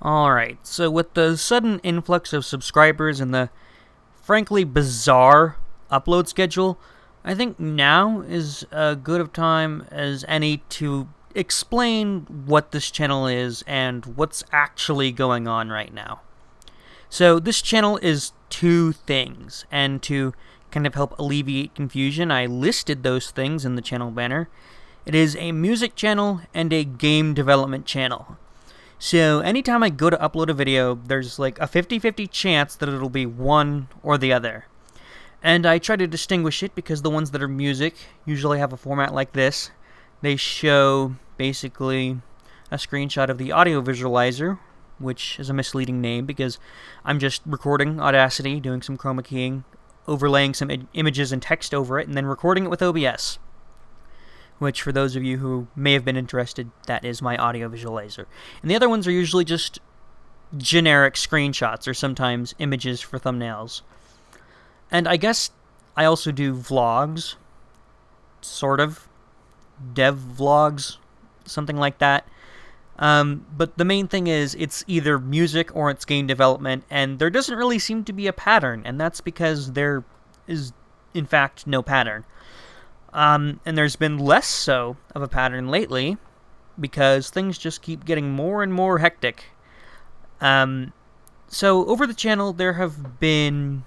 Alright, so with the sudden influx of subscribers and the frankly bizarre upload schedule, I think now is as good of time as any to explain what this channel is and what's actually going on right now. So this channel is two things, and to kind of help alleviate confusion, I listed those things in the channel banner. It is a music channel and a game development channel. So anytime I go to upload a video, there's like a 50-50 chance that it'll be one or the other. And I try to distinguish it because the ones that are music usually have a format like this. They show basically a screenshot of the audio visualizer, which is a misleading name because I'm just recording Audacity, doing some chroma keying, overlaying some images and text over it, and then recording it with OBS. Which, for those of you who may have been interested, that is my audio visualizer. And the other ones are usually just generic screenshots or sometimes images for thumbnails. And I guess I also do vlogs, sort of, dev vlogs, something like that. But the main thing is it's either music or it's game development, and there doesn't really seem to be a pattern, and that's because there is, in fact, no pattern. And there's been less so of a pattern lately because things just keep getting more and more hectic. So over the channel, there have been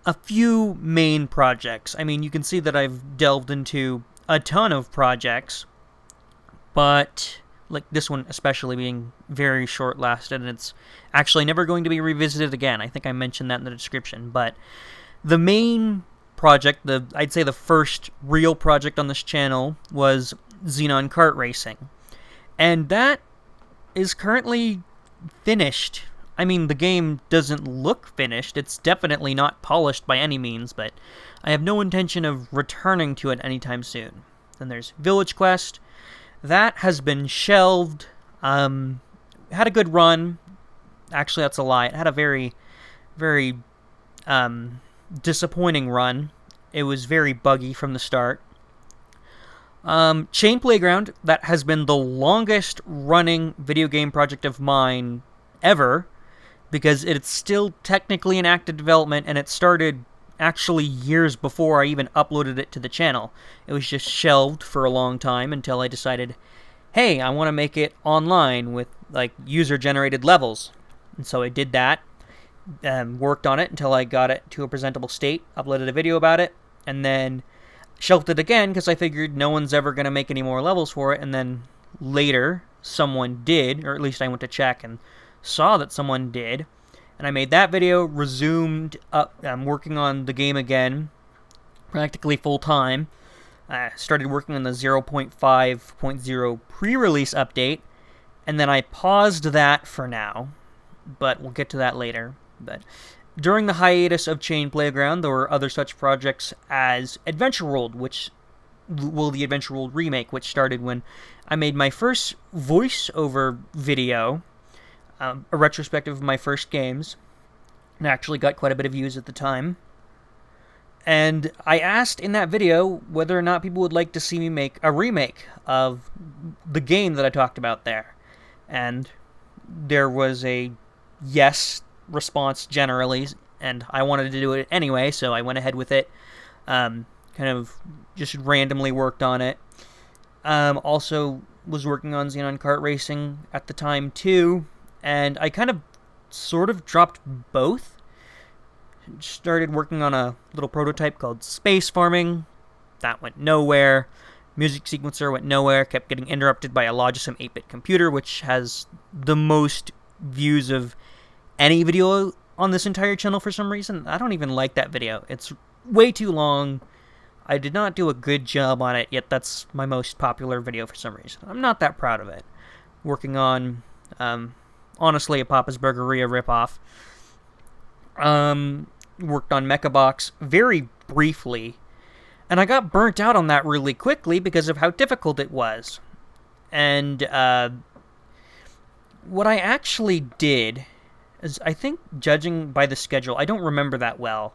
a few main projects. I mean, you can see that I've delved into a ton of projects, but like this one especially being very short-lasted, and it's actually never going to be revisited again. I think I mentioned that in the description, but the main project, I'd say the first real project on this channel, was Xenon Kart Racing. And that is currently finished. I mean, the game doesn't look finished. It's definitely not polished by any means, but I have no intention of returning to it anytime soon. Then there's Village Quest. That has been shelved. Had a good run. Actually, that's a lie. It had a very, very disappointing run. It was very buggy from the start. Chain Playground, that has been the longest running video game project of mine ever, because it's still technically in active development, and it started actually years before I even uploaded it to the channel. It was just shelved for a long time until I decided, hey, I want to make it online with like user-generated levels. And so I did that. Worked on it until I got it to a presentable state, uploaded a video about it, and then shelved it again because I figured no one's ever going to make any more levels for it. And then later, someone did, or at least I went to check and saw that someone did. And I made that video, resumed working on the game again, practically full-time. Started working on the 0.5.0 pre-release update, and then I paused that for now, but we'll get to that later. But during the hiatus of Chain Playground, there were other such projects as Adventure World, the Adventure World remake, which started when I made my first voiceover video, a retrospective of my first games, and actually got quite a bit of views at the time. And I asked in that video whether or not people would like to see me make a remake of the game that I talked about there. And there was a yes response generally, and I wanted to do it anyway, so I went ahead with it. Kind of just randomly worked on it. Also was working on Xenon Kart Racing at the time too, and I kind of sort of dropped both. Started working on a little prototype called Space Farming. That went nowhere. Music Sequencer went nowhere. Kept getting interrupted by a Logism 8-bit computer, which has the most views of any video on this entire channel for some reason. I don't even like that video. It's way too long. I did not do a good job on it, yet that's my most popular video for some reason. I'm not that proud of it. Working on, honestly, a Papa's Burgeria ripoff. Worked on Mechabox very briefly, and I got burnt out on that really quickly because of how difficult it was. And what I actually did is, I think, judging by the schedule, I don't remember that well.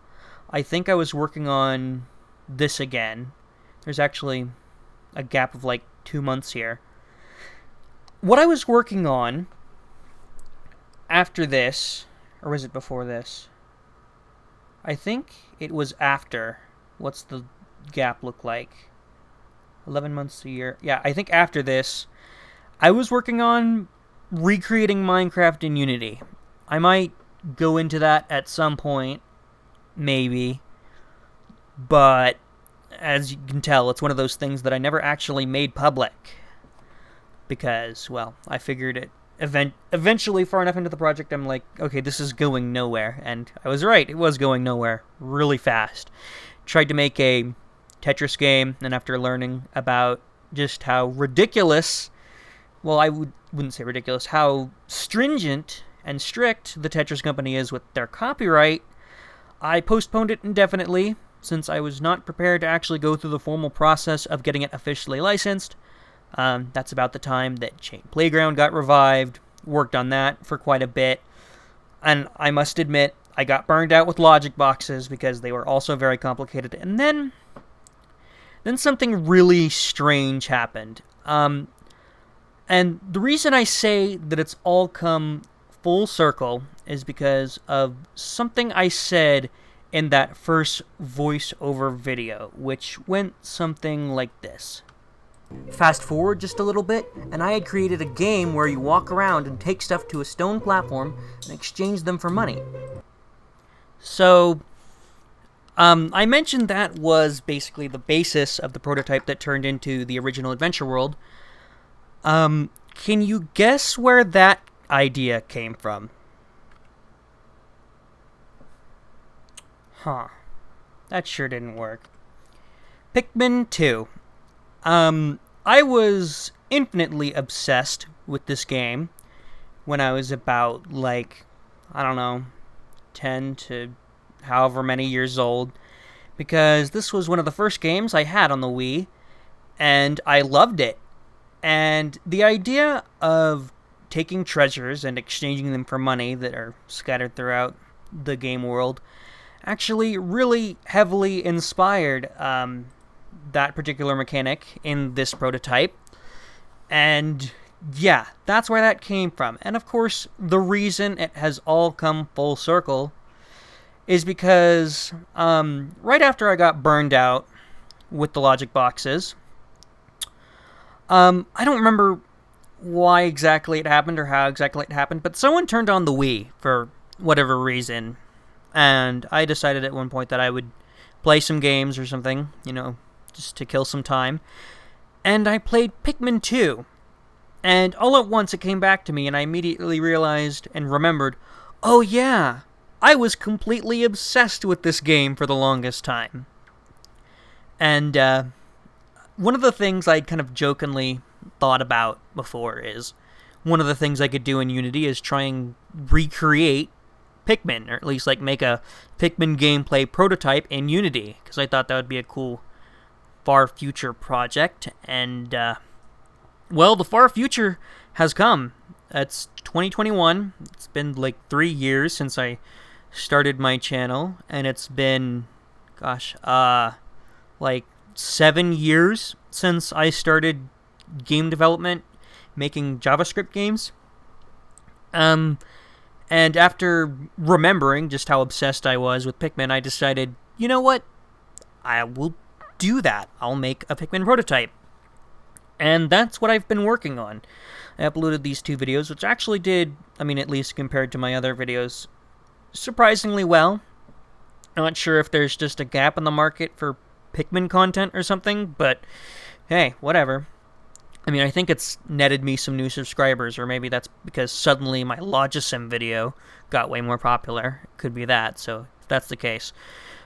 I think I was working on this again. There's actually a gap of like 2 months here. What I was working on after this, or was it before this? I think it was after. What's the gap look like? 11 months a year. Yeah, I think after this, I was working on recreating Minecraft in Unity. I might go into that at some point, maybe. But as you can tell, it's one of those things that I never actually made public. Because, well, I figured it eventually far enough into the project, I'm like, okay, this is going nowhere. And I was right, it was going nowhere really fast. Tried to make a Tetris game, and after learning about just how ridiculous, well, I wouldn't say ridiculous, how stringent and strict the Tetris company is with their copyright, I postponed it indefinitely, since I was not prepared to actually go through the formal process of getting it officially licensed. That's about the time that Chain Playground got revived, worked on that for quite a bit, and I must admit, I got burned out with logic boxes because they were also very complicated, and then something really strange happened. And the reason I say that it's all come full circle is because of something I said in that first voiceover video, which went something like this. Fast forward just a little bit, and I had created a game where you walk around and take stuff to a stone platform and exchange them for money. So, I mentioned that was basically the basis of the prototype that turned into the original Adventure World. Can you guess where that idea came from? Huh. That sure didn't work. Pikmin 2. I was infinitely obsessed with this game when I was about, like, I don't know, 10 to however many years old, because this was one of the first games I had on the Wii, and I loved it. And the idea of taking treasures and exchanging them for money that are scattered throughout the game world actually really heavily inspired that particular mechanic in this prototype. And yeah, that's where that came from. And of course, the reason it has all come full circle is because right after I got burned out with the logic boxes, I don't remember why exactly it happened or how exactly it happened, but someone turned on the Wii for whatever reason, and I decided at one point that I would play some games or something, you know, just to kill some time, and I played Pikmin 2, and all at once it came back to me, and I immediately realized and remembered, oh yeah, I was completely obsessed with this game for the longest time. And one of the things I kind of jokingly thought about before is one of the things I could do in Unity is try and recreate Pikmin, or at least like make a Pikmin gameplay prototype in Unity, because I thought that would be a cool far future project. And well, the far future has come. It's 2021. It's been like 3 years since I started my channel, and it's been, gosh, like 7 years since I started game development, making JavaScript games. And after remembering just how obsessed I was with Pikmin, I decided, you know what? I will do that. I'll make a Pikmin prototype. And that's what I've been working on. I uploaded these 2 videos, which actually did, I mean, at least compared to my other videos, surprisingly well. I'm not sure if there's just a gap in the market for Pikmin content or something, but hey, whatever. I mean, I think it's netted me some new subscribers, or maybe that's because suddenly my Logisim video got way more popular. Could be that, so if that's the case.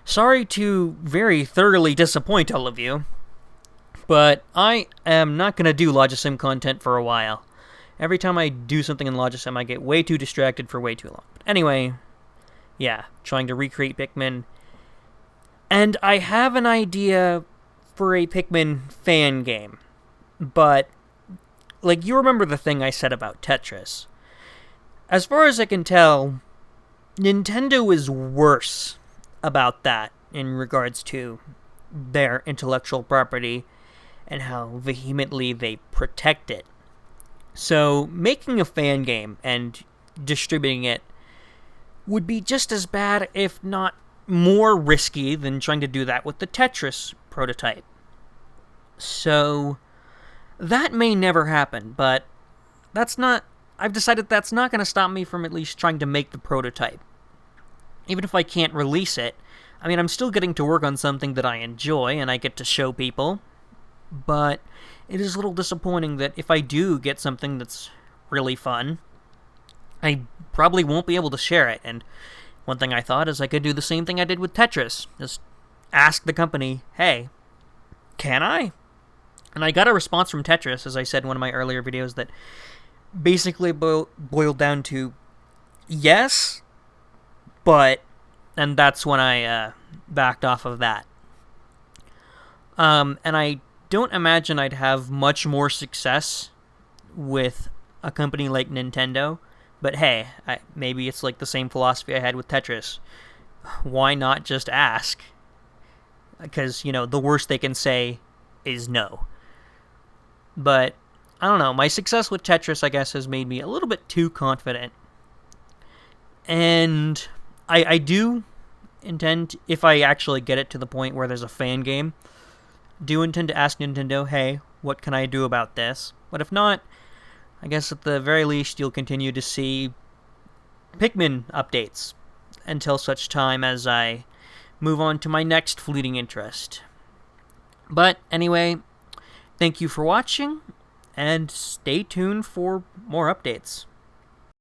Sorry to very thoroughly disappoint all of you, but I am not going to do Logisim content for a while. Every time I do something in Logisim, I get way too distracted for way too long. But anyway, yeah, trying to recreate Pikmin. And I have an idea for a Pikmin fan game. But, like, you remember the thing I said about Tetris. As far as I can tell, Nintendo is worse about that in regards to their intellectual property and how vehemently they protect it. So, making a fan game and distributing it would be just as bad, if not more risky, than trying to do that with the Tetris prototype. So that may never happen, but I've decided that's not going to stop me from at least trying to make the prototype. Even if I can't release it, I mean, I'm still getting to work on something that I enjoy and I get to show people, but it is a little disappointing that if I do get something that's really fun, I probably won't be able to share it. And one thing I thought is I could do the same thing I did with Tetris. Just ask the company, hey, can I? And I got a response from Tetris, as I said in one of my earlier videos, that basically boiled down to yes, but... And that's when I backed off of that. And I don't imagine I'd have much more success with a company like Nintendo. But hey, maybe it's like the same philosophy I had with Tetris. Why not just ask? Because, the worst they can say is no. But, I don't know, my success with Tetris, I guess, has made me a little bit too confident. And I do intend, if I actually get it to the point where there's a fan game, do intend to ask Nintendo, hey, what can I do about this? But if not, I guess at the very least you'll continue to see Pikmin updates until such time as I move on to my next fleeting interest. But anyway, thank you for watching, and stay tuned for more updates.